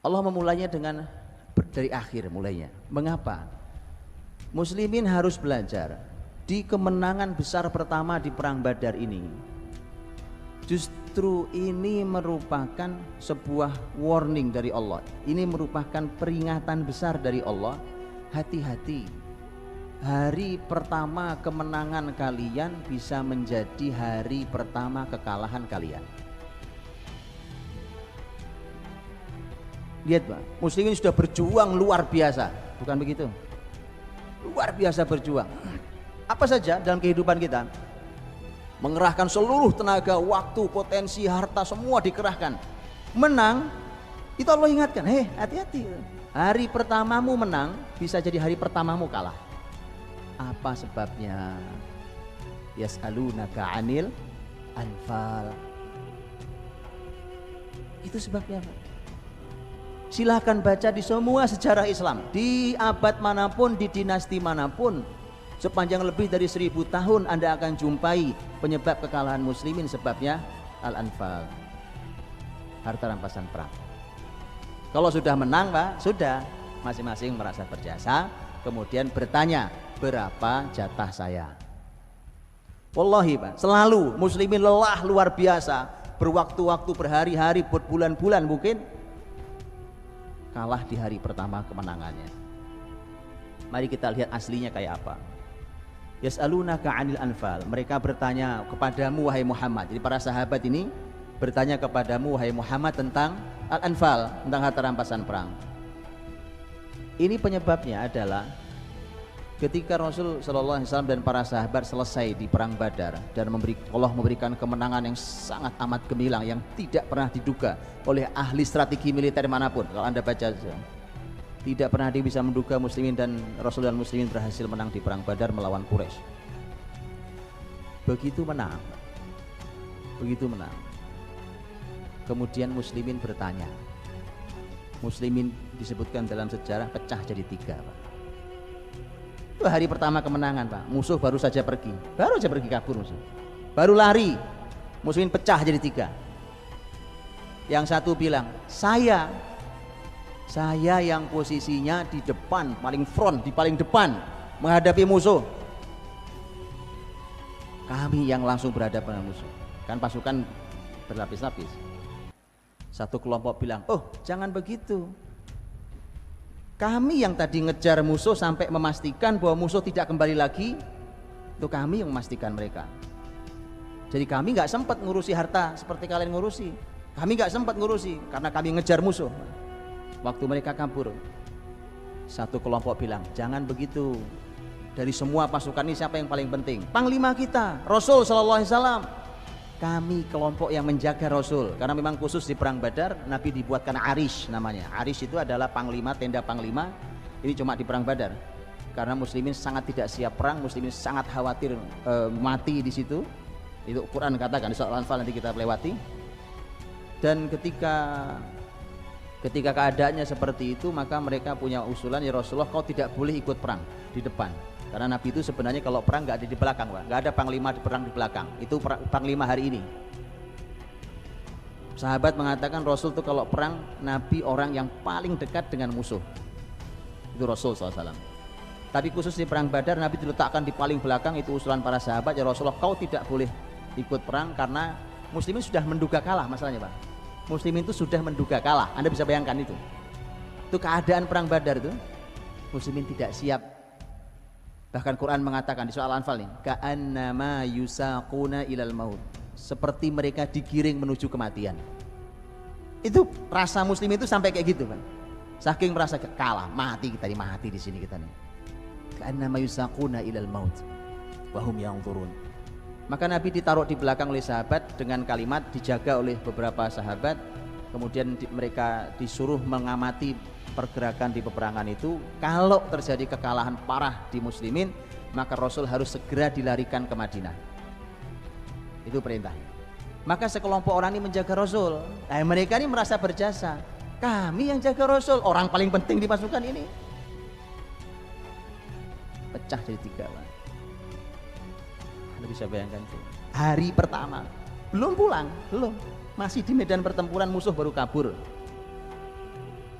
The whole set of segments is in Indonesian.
Allah memulainya dari akhir mulainya. Mengapa? Muslimin harus belajar di kemenangan besar pertama di perang Badar ini. Justru ini merupakan sebuah warning dari Allah. Ini merupakan peringatan besar dari Allah. Hati-hati, hari pertama kemenangan kalian bisa menjadi hari pertama kekalahan kalian. Lihat Pak, muslimin sudah berjuang luar biasa, bukan begitu? Luar biasa berjuang. Apa saja dalam kehidupan kita, mengerahkan seluruh tenaga, waktu, potensi, harta, semua dikerahkan. Menang, itu Allah ingatkan, hei hati-hati, hari pertamamu menang bisa jadi hari pertamamu kalah. Apa sebabnya? Yas'alunaka 'anil anfal. Itu sebabnya Pak. Silahkan baca di semua sejarah Islam, di abad manapun, di dinasti manapun, sepanjang lebih dari 1000 tahun Anda akan jumpai penyebab kekalahan muslimin, sebabnya Al-Anfal, harta rampasan perang. Kalau sudah menang Pak, sudah masing-masing merasa berjasa, kemudian bertanya, berapa jatah saya? Wallahi Pak, selalu muslimin lelah luar biasa, berwaktu-waktu, berhari-hari, berbulan-bulan mungkin, kalah di hari pertama kemenangannya. Mari kita lihat aslinya kayak apa. Yas'alunaka 'anil anfal, mereka bertanya kepadamu wahai Muhammad. Jadi para sahabat ini bertanya kepadamu wahai Muhammad tentang al-anfal, tentang harta rampasan perang. Ini penyebabnya adalah ketika Rasul sallallahu alaihi wasallam dan para sahabat selesai di perang Badar dan Allah memberikan kemenangan yang sangat amat gemilang yang tidak pernah diduga oleh ahli strategi militer manapun. Kalau Anda baca, tidak pernah dia bisa menduga muslimin dan Rasul dan muslimin berhasil menang di perang Badar melawan Quraisy. Begitu menang, kemudian muslimin bertanya. Muslimin disebutkan dalam sejarah pecah jadi 3 Pak. Itu hari pertama kemenangan Pak, musuh baru saja pergi kabur musuh, baru lari, muslimin pecah jadi 3. Yang satu bilang, saya yang posisinya di depan, paling front, di paling depan menghadapi musuh. Kami yang langsung berhadapan dengan musuh. Kan pasukan berlapis-lapis. Satu kelompok bilang, oh jangan begitu, kami yang tadi ngejar musuh sampai memastikan bahwa musuh tidak kembali lagi, itu kami yang memastikan mereka. Jadi kami nggak sempat ngurusi harta seperti kalian ngurusi. Kami nggak sempat ngurusi karena kami ngejar musuh. Waktu mereka kabur, satu kelompok bilang, jangan begitu. Dari semua pasukan ini siapa yang paling penting? Panglima kita, Rasul sallallahu alaihi wasallam. Kami kelompok yang menjaga Rasul, karena memang khusus di perang Badar Nabi dibuatkan Arish namanya. Arish itu adalah panglima, tenda panglima. Ini cuma di perang Badar karena muslimin sangat tidak siap perang, muslimin sangat khawatir mati di situ. Itu Quran katakan di surat Al-Anfal, nanti kita lewati. Dan ketika keadaannya seperti itu, maka mereka punya usulan, ya Rasulullah kau tidak boleh ikut perang di depan. Karena Nabi itu sebenarnya kalau perang nggak ada di belakang Pak, nggak ada panglima di perang di belakang. Itu panglima hari ini. Sahabat mengatakan Rasul itu kalau perang, Nabi orang yang paling dekat dengan musuh. Itu Rasul SAW. Tapi khusus di perang Badar Nabi diletakkan di paling belakang. Itu usulan para sahabat, ya Rasulullah kau tidak boleh ikut perang karena muslimin sudah menduga kalah. Masalahnya Pak, muslimin itu sudah menduga kalah. Anda bisa bayangkan itu keadaan perang Badar itu, muslimin tidak siap. Bahkan Quran mengatakan di surah Al-Anfal nih, ka'annama yusaquna ilal maut, seperti mereka digiring menuju kematian. Itu rasa muslim itu sampai kayak gitu kan, saking merasa kalah, mati kita nih, mati di sini kita nih. Ka'annama yusaquna ilal maut wa hum yanzurun. Maka Nabi ditaruh di belakang oleh sahabat dengan kalimat dijaga oleh beberapa sahabat. Kemudian mereka disuruh mengamati pergerakan di peperangan itu. Kalau terjadi kekalahan parah di muslimin, maka Rasul harus segera dilarikan ke Madinah. Itu perintah. Maka sekelompok orang ini menjaga Rasul. Nah, mereka ini merasa berjasa. Kami yang jaga Rasul, orang paling penting di pasukan ini. Pecah jadi 3 Pak. Anda bisa bayangkan itu. Hari pertama belum pulang, belum, masih di medan pertempuran, musuh baru kabur.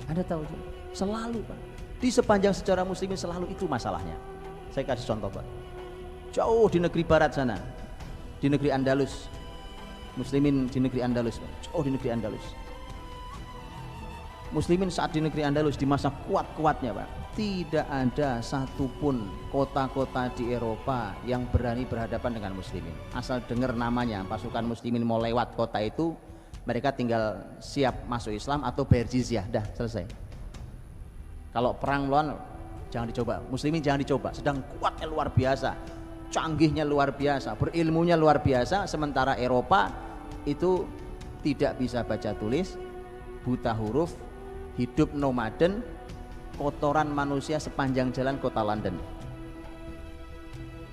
Anda tahu selalu Pak, di sepanjang sejarah muslimin selalu itu masalahnya. Saya kasih contoh Pak, jauh di negeri barat sana, di negeri Andalus, muslimin di negeri Andalus Pak, jauh di negeri Andalus. Muslimin saat di negeri Andalus di masa kuat-kuatnya Pak, tidak ada satupun kota-kota di Eropa yang berani berhadapan dengan muslimin. Asal dengar namanya pasukan muslimin mau lewat kota itu, mereka tinggal siap masuk Islam atau bayar jizyah, dah selesai. Kalau perang melawan jangan dicoba, muslimin jangan dicoba. Sedang kuatnya luar biasa, canggihnya luar biasa, berilmunya luar biasa. Sementara Eropa itu tidak bisa baca tulis, buta huruf, hidup nomaden, kotoran manusia sepanjang jalan kota London.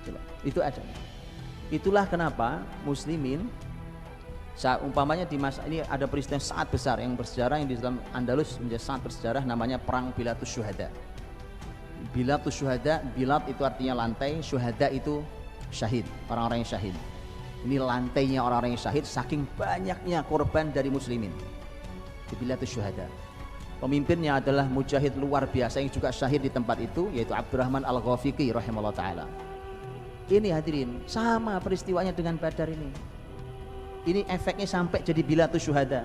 Coba, itu ada. Itulah kenapa muslimin umpamanya di masa ini ada peristiwa sangat besar yang bersejarah yang di dalam Andalus menjadi sangat bersejarah, namanya perang Bilatus Syuhada. Bilatus Syuhada, bilat itu artinya lantai, syuhada itu syahid, orang-orang yang syahid. Ini lantainya orang-orang yang syahid saking banyaknya korban dari muslimin. Di Bilatus Syuhada. Pemimpinnya adalah mujahid luar biasa yang juga syahid di tempat itu, yaitu Abdurrahman Al-Ghafiqi rahimahullah ta'ala. Ini hadirin sama peristiwanya dengan Badar ini. Ini efeknya sampai jadi Bilatus Syuhada.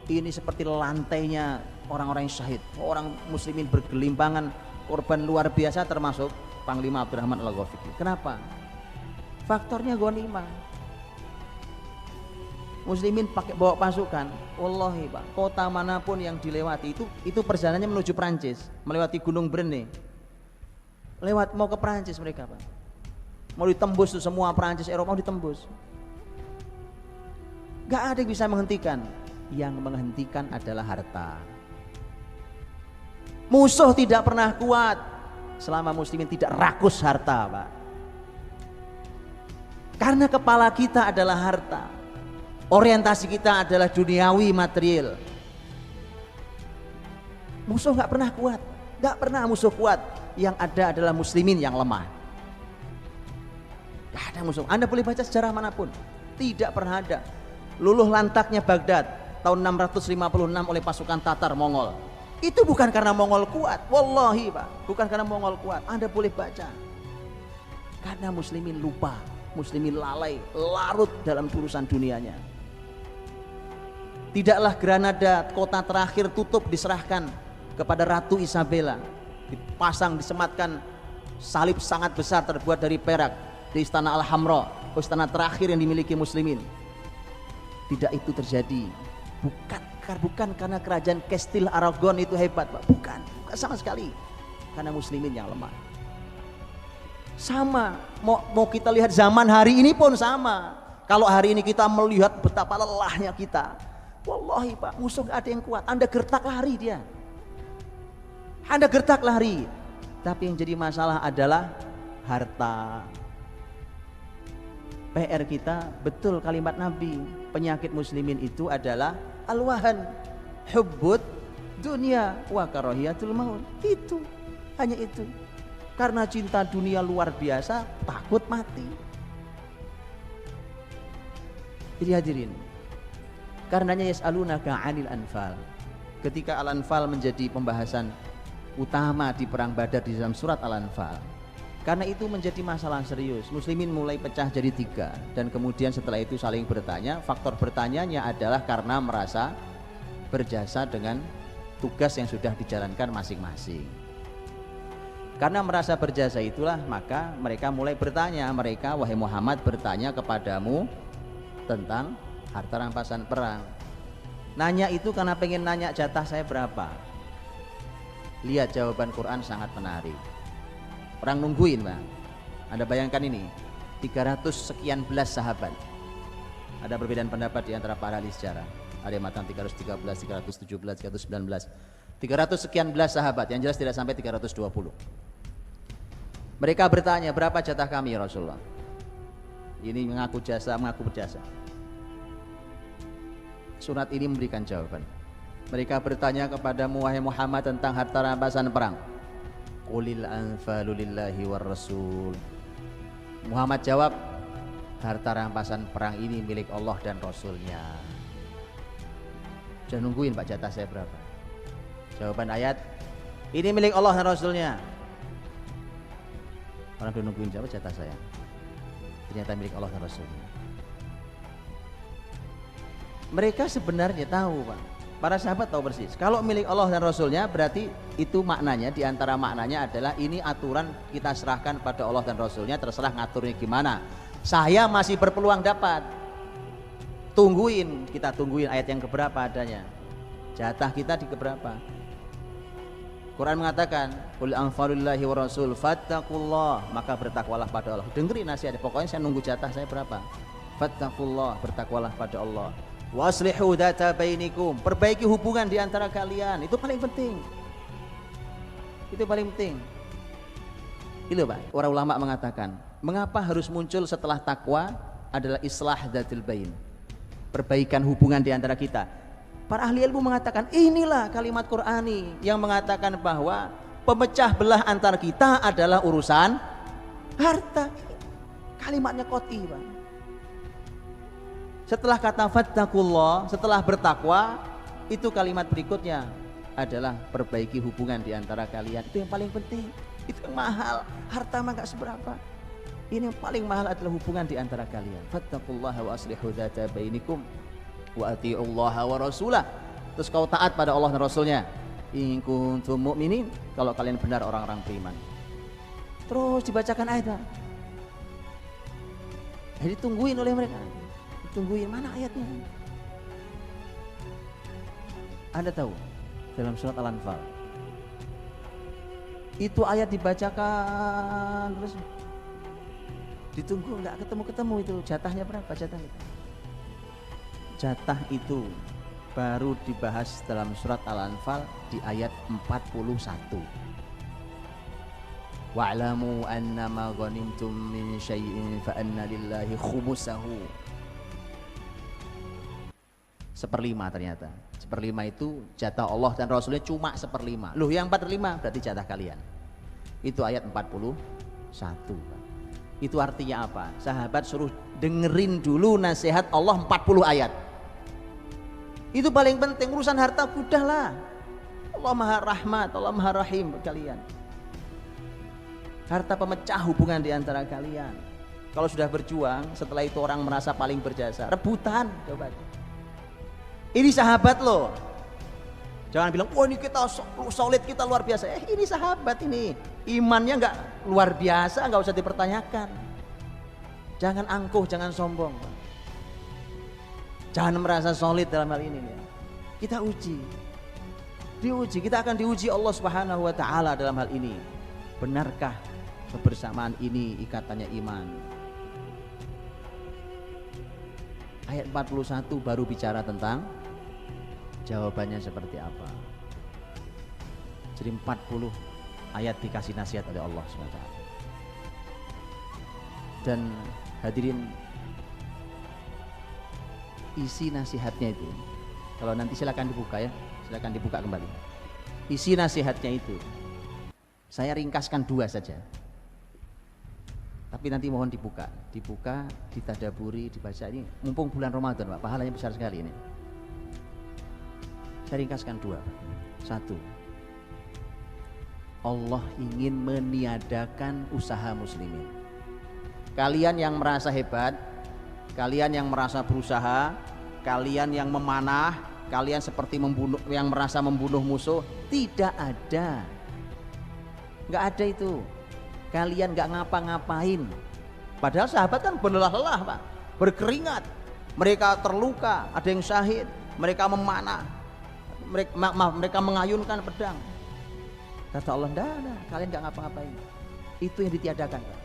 Ini seperti lantainya orang-orang yang syahid, orang muslimin bergelimpangan, korban luar biasa termasuk Panglima Abdurrahman Al-Ghafiqi. Kenapa? Faktornya ghanimah. Muslimin pakai bawa pasukan, wallahi Pak, kota manapun yang dilewati itu perjalanannya menuju Prancis, melewati Gunung Brenne. Lewat mau ke Prancis mereka Pak. Mau ditembus tuh semua Prancis, Eropa mau ditembus. Gak ada yang bisa menghentikan. Yang menghentikan adalah harta. Musuh tidak pernah kuat selama muslimin tidak rakus harta Pak. Karena kepala kita adalah harta, orientasi kita adalah duniawi material. Musuh gak pernah kuat, gak pernah musuh kuat. Yang ada adalah muslimin yang lemah. Gak ada musuh. Anda boleh baca sejarah manapun, tidak pernah ada. Luluh lantaknya Baghdad tahun 656 oleh pasukan Tatar Mongol. Itu bukan karena Mongol kuat, wallahi Pak, bukan karena Mongol kuat. Anda boleh baca. Karena muslimin lupa, muslimin lalai, larut dalam urusan dunianya. Tidaklah Granada, kota terakhir, tutup diserahkan kepada Ratu Isabella, dipasang, disematkan salib sangat besar terbuat dari perak di Istana Al-Hamra, istana terakhir yang dimiliki muslimin. Tidak itu terjadi, bukan karena kerajaan Kastil Aragon itu hebat Pak, bukan sama sekali, karena muslimin yang lemah. Sama, mau kita lihat zaman hari ini pun sama. Kalau hari ini kita melihat betapa lelahnya kita, wallahi Pak, musuh gak ada yang kuat. Anda gertak lari dia, Anda gertak lari. Tapi yang jadi masalah adalah harta. PR kita, betul kalimat Nabi, penyakit muslimin itu adalah alwahan, hubbud dunia wa karahiyatul maut. Itu, hanya itu. Karena cinta dunia luar biasa, takut mati. Jadi hadirin, karenanya yas'alunaka 'anil anfal. Ketika Al-Anfal menjadi pembahasan utama di perang Badar di dalam surat Al-Anfal, karena itu menjadi masalah serius. Muslimin mulai pecah jadi 3, dan kemudian setelah itu saling bertanya. Faktor bertanyanya adalah karena merasa berjasa dengan tugas yang sudah dijalankan masing-masing. Karena merasa berjasa itulah maka mereka mulai bertanya. Mereka, wahai Muhammad, bertanya kepadamu tentang harta rampasan perang. Nanya itu karena pengen nanya jatah saya berapa. Lihat jawaban Quran sangat menarik. Orang nungguin Bang. Anda bayangkan ini 300 sekian belas sahabat. Ada perbedaan pendapat di antara para ahli sejarah. Ada yang mengatakan 313, 317, 319, 300 sekian belas sahabat. Yang jelas tidak sampai 320. Mereka bertanya, berapa jatah kami ya Rasulullah? Ini mengaku jasa, mengaku berjasa. Surat ini memberikan jawaban. Mereka bertanya kepadamu wahai Muhammad tentang harta rampasan perang. Qulil anfalu lillahi war rasul. Muhammad jawab, harta rampasan perang ini milik Allah dan Rasulnya. Sudah nungguin Pak jatah saya berapa. Jawaban ayat, ini milik Allah dan Rasulnya. Orang udah nungguin siapa jatah saya. Ternyata milik Allah dan Rasulnya. Mereka sebenarnya tahu, Pak. Para sahabat tahu persis. Kalau milik Allah dan Rasulnya berarti itu maknanya, diantara maknanya adalah ini aturan kita serahkan pada Allah dan Rasulnya, terserah ngaturnya gimana. Saya masih berpeluang dapat. Tungguin, kita tungguin ayat yang keberapa adanya. Jatah kita di keberapa. Quran mengatakan, qul anfarulillahi wa rasul fattaqullah, maka bertakwalah pada Allah. Dengerin nasihatnya, pokoknya saya nunggu jatah saya berapa. Fattaqullah, bertakwalah pada Allah. Waslihu dzata bainikum, perbaiki hubungan di antara kalian. Itu paling penting. Itu paling penting. Itu Pak, para ulama mengatakan, mengapa harus muncul setelah takwa adalah islah dzatil bain. Perbaikan hubungan di antara kita. Para ahli ilmu mengatakan inilah kalimat Qur'ani yang mengatakan bahwa pemecah belah antar kita adalah urusan harta. Kalimatnya qot'i, Pak. Setelah kata fattaqullah, setelah bertakwa, itu kalimat berikutnya adalah perbaiki hubungan di antara kalian. Itu yang paling penting, itu yang mahal. Harta mah gak seberapa. Ini yang paling mahal adalah hubungan di antara kalian. Fattaqullaha wa aslihu dzata bainikum wa atiullaha wa rasulah. Terus kau taat pada Allah dan Rasulnya. In kuntum mu'minin, kalau kalian benar orang-orang beriman. Terus dibacakan ayatnya. Jadi tungguin oleh mereka. Tungguin mana ayatnya. Anda tahu dalam surat Al-Anfal itu ayat dibacakan terus ditunggu, nggak ketemu itu jatahnya berapa jatahnya. Jatah itu baru dibahas dalam surat Al-Anfal di ayat 41. Wa'lamu annama ghanimtum min syai'in fa anna lillahi khumusahu. 1/5 ternyata. 1/5 itu jatah Allah dan Rasulnya cuma 1/5. Loh, yang 4/5 berarti jatah kalian. Itu ayat 41. Itu artinya apa? Sahabat suruh dengerin dulu nasihat Allah 40 ayat. Itu paling penting. Urusan harta udahlah. Allah Maha Rahmat, Allah Maha Rahim kalian. Harta pemecah hubungan di antara kalian. Kalau sudah berjuang, setelah itu orang merasa paling berjasa, rebutan. Coba. Ini sahabat loh. Jangan bilang, wah ini kita solid, kita luar biasa. Ini sahabat ini. Imannya nggak luar biasa, nggak usah dipertanyakan. Jangan angkuh, jangan sombong. Jangan merasa solid dalam hal ini. Kita uji. Diuji, kita akan diuji Allah Subhanahu wa taala dalam hal ini. Benarkah kebersamaan ini ikatannya iman? Ayat 41 baru bicara tentang jawabannya seperti apa. Jadi 40 ayat dikasih nasihat oleh Allah SWT. Dan hadirin, isi nasihatnya itu, kalau nanti silakan dibuka ya, silakan dibuka kembali. Isi nasihatnya itu, saya ringkaskan 2 saja. Tapi nanti mohon dibuka, ditadaburi, dibaca. Ini mumpung bulan Ramadan, Pak, pahalanya besar sekali ini. Saya ringkaskan 2. 1, Allah ingin meniadakan usaha muslimin. Kalian yang merasa hebat, kalian yang merasa berusaha, kalian yang memanah, kalian seperti membunuh, yang merasa membunuh musuh, tidak ada. Nggak ada itu. Kalian nggak ngapa-ngapain. Padahal sahabat kan berlelah-lelah, Pak, berkeringat, mereka terluka, ada yang syahid, mereka memanah, mereka mengayunkan pedang. Kata Allah, enggak, kalian nggak ngapa-ngapain. Itu yang ditiadakan, Pak.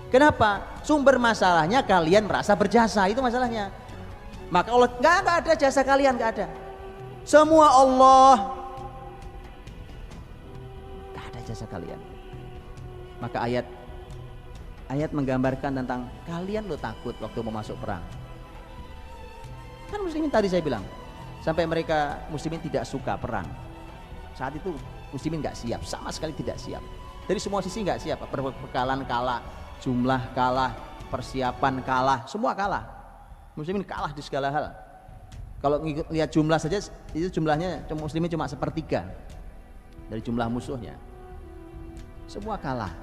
Kenapa? Sumber masalahnya kalian merasa berjasa, itu masalahnya. Maka Allah, nggak ada jasa kalian, nggak ada. Semua Allah, nggak ada jasa kalian. Maka ayat menggambarkan tentang kalian lo takut waktu mau masuk perang. Kan muslimin tadi saya bilang, sampai mereka muslimin tidak suka perang. Saat itu muslimin nggak siap, sama sekali tidak siap. Dari semua sisi nggak siap, perbekalan kalah, jumlah kalah, persiapan kalah, semua kalah. Muslimin kalah di segala hal. Kalau lihat jumlah saja itu jumlahnya muslimin cuma sepertiga dari jumlah musuhnya. Semua kalah.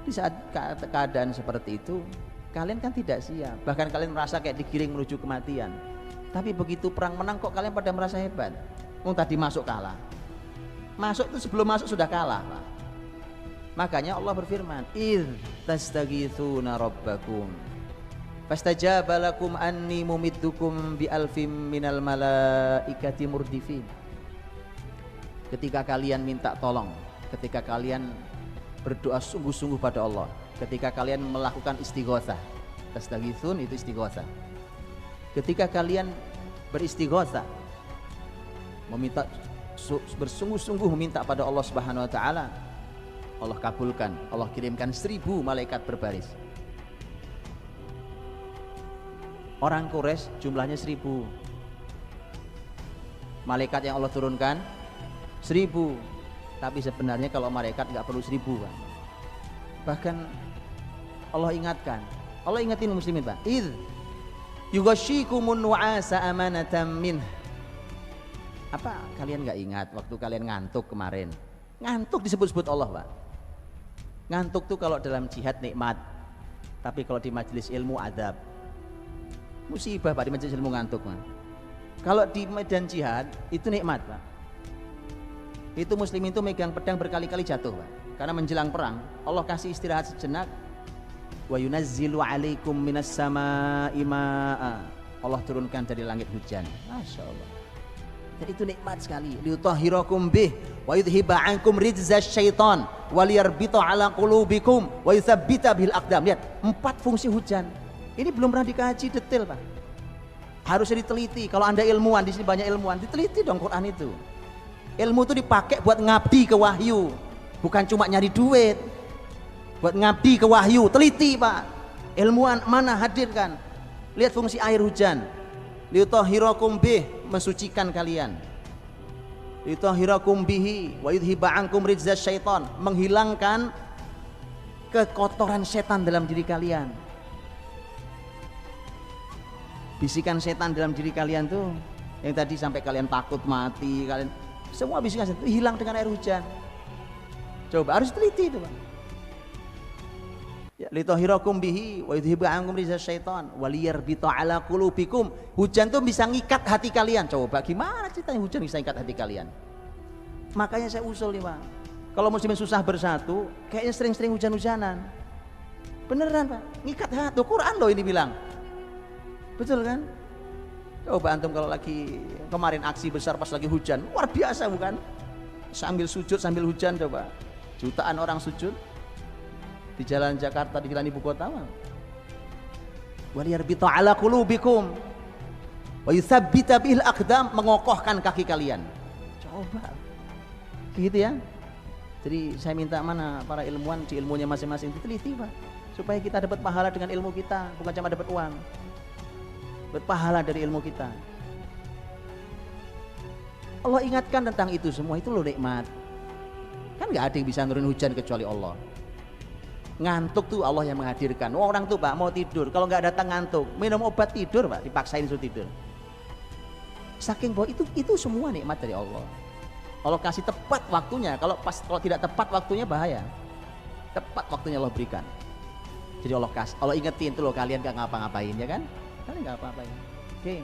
Di saat keadaan seperti itu, kalian kan tidak siap. Bahkan kalian merasa kayak digiring menuju kematian. Tapi begitu perang menang kok kalian pada merasa hebat. Tadi masuk kalah. Masuk itu sebelum masuk sudah kalah, Pak. Makanya Allah berfirman, "Idz tastaghitsuna rabbakum fastajaba lakum anni mumiddukum bi alfim minal malaikati murdifin." Ketika kalian minta tolong, ketika kalian berdoa sungguh-sungguh pada Allah, ketika kalian melakukan istighotsah. Tastaghitsun itu istighotsah. Ketika kalian beristighotsah, meminta bersungguh-sungguh meminta pada Allah Subhanahu wa taala, Allah kabulkan, Allah kirimkan 1000 malaikat berbaris. Orang Quraisy jumlahnya 1000. Malaikat yang Allah turunkan 1000. Tapi sebenarnya kalau malaikat nggak perlu 1000, Pak. Bahkan Allah ingatkan, Allah ingatin muslimin, Pak. Idz yughashshikumun nu'asa amanatan minh. Apa kalian nggak ingat waktu kalian ngantuk kemarin? Ngantuk disebut-sebut Allah, Pak. Ngantuk tuh kalau dalam jihad nikmat, tapi kalau di majelis ilmu adab. Musibah, Pak, di majelis ilmu ngantuk, Pak. Kalau di medan jihad itu nikmat, Pak. Itu muslim itu megang pedang berkali-kali jatuh, Pak. Karena menjelang perang Allah kasih istirahat sejenak. Wa yunazzilu 'alaikum minas samaa'i maa'a. Allah turunkan dari langit hujan. Masya Allah. Dan itu nikmat sekali. Liutahhirakum bih wa yudhiba 'ankum rijzasy syaitan wa liyarbita 'ala qulubikum wa yutsabbita bil aqdam. Lihat, 4 fungsi hujan. Ini belum pernah dikaji detail, Pak. Harusnya diteliti. Kalau Anda ilmuwan, di sini banyak ilmuwan, diteliti dong Quran itu. Ilmu itu dipakai buat ngabdi ke wahyu, bukan cuma nyari duit. Buat ngabdi ke wahyu, teliti, Pak. Ilmuwan mana hadirkan. Lihat fungsi air hujan. Liutahhirakum bih, mensucikan kalian. Liutahhirakum bihi wa yudhiba 'ankum rijzasy syaitan, menghilangkan kekotoran setan dalam diri kalian. Bisikan setan dalam diri kalian tuh yang tadi sampai kalian takut mati, kalian semua bisikan setan itu hilang dengan air hujan. Coba harus teliti itu, Pak. Ya, litahhirakum bihi wa yudhibu 'ankum rijzasy syaitan wa liyarbita 'ala qulubikum. Hujan tuh bisa ngikat hati kalian. Coba gimana ceritanya hujan bisa ngikat hati kalian? Makanya saya usul nih, Pak. Kalau muslimin susah bersatu, kayaknya sering-sering hujan-hujanan. Beneran, Pak. Ngikat hati. Quran loh ini bilang. Betul kan? Coba antum kalau lagi kemarin aksi besar pas lagi hujan, luar biasa bukan? Sambil sujud sambil hujan, coba. Jutaan orang sujud di jalan Jakarta, di jalan ibu kota. Waliyarbita 'ala qulubikum wa yutsabbita bil aqdam, mengokohkan kaki kalian. Coba. Gitu ya. Jadi saya minta mana para ilmuwan di ilmunya masing-masing diteliti, Pak, supaya kita dapat pahala dengan ilmu kita, bukan cuma dapat uang. Berpahala dari ilmu kita. Allah ingatkan tentang itu semua, itu loh nikmat. Kan nggak ada yang bisa nurunin hujan kecuali Allah. Ngantuk tuh Allah yang menghadirkan. Orang tuh, Pak, mau tidur, kalau nggak datang ngantuk, minum obat tidur, Pak, dipaksain suruh tidur. Saking bahwa itu semua nikmat dari Allah. Allah kasih tepat waktunya. Kalau tidak tepat waktunya bahaya. Tepat waktunya Allah berikan. Jadi Allah ingetin tuh loh, kalian nggak ngapa-ngapain, ya kan? Kalian nggak apa-apain. Oke.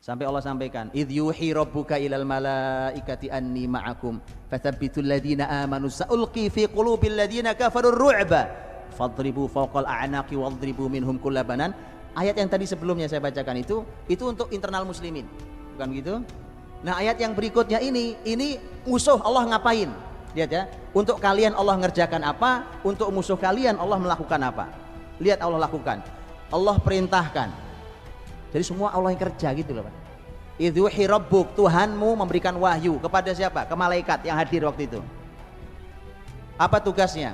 Sampai Allah sampaikan, idh yuhi rabbuka ilal malaikati anni ma'akum fathabbitul ladina amanu sa'ulqi fi qulubil ladina kafarur ru'ba fadribu fawqal a'naqi wadribu minhum kullabanan. Ayat yang tadi sebelumnya saya bacakan itu untuk internal muslimin, bukan begitu? Nah, ayat yang berikutnya ini musuh Allah ngapain? Lihat ya, untuk kalian Allah ngerjakan apa, untuk musuh kalian Allah melakukan apa. Lihat Allah lakukan, Allah perintahkan. Jadi semua Allah yang kerja gitu loh, Pak. Idzuhi rabbuk, Tuhanmu memberikan wahyu kepada siapa? Ke malaikat yang hadir waktu itu. Apa tugasnya?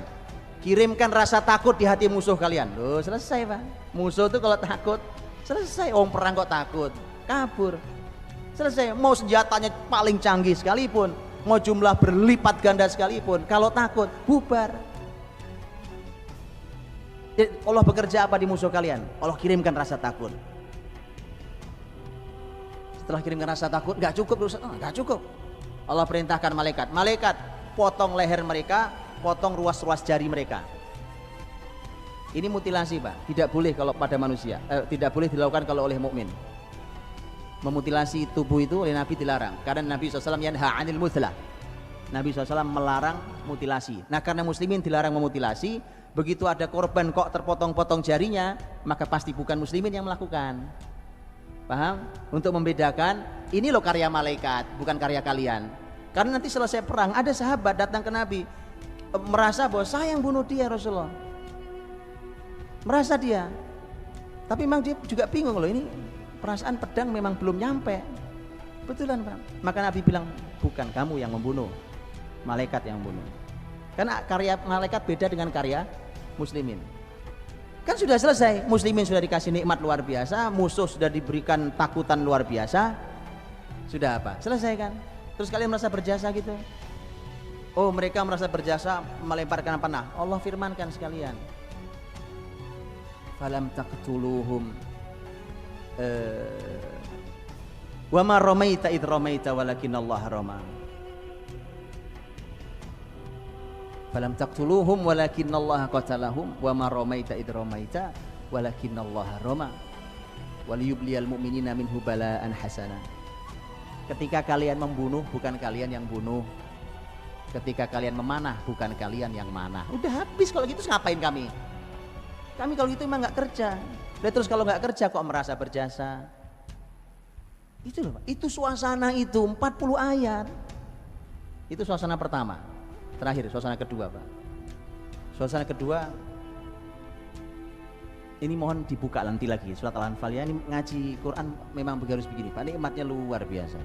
Kirimkan rasa takut di hati musuh kalian. Loh, selesai, Pak. Musuh itu kalau takut selesai. Orang perang kok takut, kabur. Selesai. Mau senjatanya paling canggih sekalipun, mau jumlah berlipat ganda sekalipun, kalau takut bubar. Jadi Allah bekerja apa di musuh kalian? Allah kirimkan rasa takut. setelah kirimkan rasa takut, nggak cukup, nggak cukup. Allah perintahkan malaikat, malaikat potong leher mereka, potong ruas-ruas jari mereka. Ini mutilasi Pak, tidak boleh kalau pada manusia, tidak boleh dilakukan kalau oleh mukmin. Memutilasi tubuh itu oleh Nabi dilarang, karena Nabi SAW yanha 'anil muthlah. Nabi SAW melarang mutilasi. Nah karena muslimin dilarang memutilasi, begitu ada korban kok terpotong-potong jarinya, maka pasti bukan muslimin yang melakukan. Paham? Untuk membedakan, ini loh karya malaikat, bukan karya kalian. Karena nanti selesai perang, ada sahabat datang ke Nabi, merasa bahwa saya yang bunuh dia Rasulullah. Merasa dia, tapi memang dia juga bingung loh, ini perasaan pedang memang belum nyampe. Betulan Pak. Maka Nabi bilang, bukan kamu yang membunuh, malaikat yang membunuh. Karena karya malaikat beda dengan karya muslimin. Kan sudah selesai, muslimin sudah dikasih nikmat luar biasa, musuh sudah diberikan takutan luar biasa. Sudah apa? Selesai kan? Terus kalian merasa berjasa gitu? Oh mereka merasa berjasa melemparkan panah. Allah firmankan sekalian, falam taqtuluhum wa ma ramaita id ramaita walakinallaha rama. Falam taqtuluhum walakinallaha qatalahum wa ma ramaita id ramaita walakinallaha rama waliyubliyal mu'minina minhu bala'an hasana. Ketika kalian membunuh bukan kalian yang bunuh, ketika kalian memanah bukan kalian yang manah. Udah habis kalau gitu, ngapain kami? Kami kalau gitu emang nggak kerja. Dan terus kalau nggak kerja kok merasa berjasa? Itu loh Pak, itu suasana itu 40 ayat. Itu suasana pertama. Terakhir suasana kedua Pak. Suasana kedua, ini mohon dibuka nanti lagi surat Al-Anfal ya. Ini ngaji Quran memang harus begini Pak, nikmatnya luar biasa.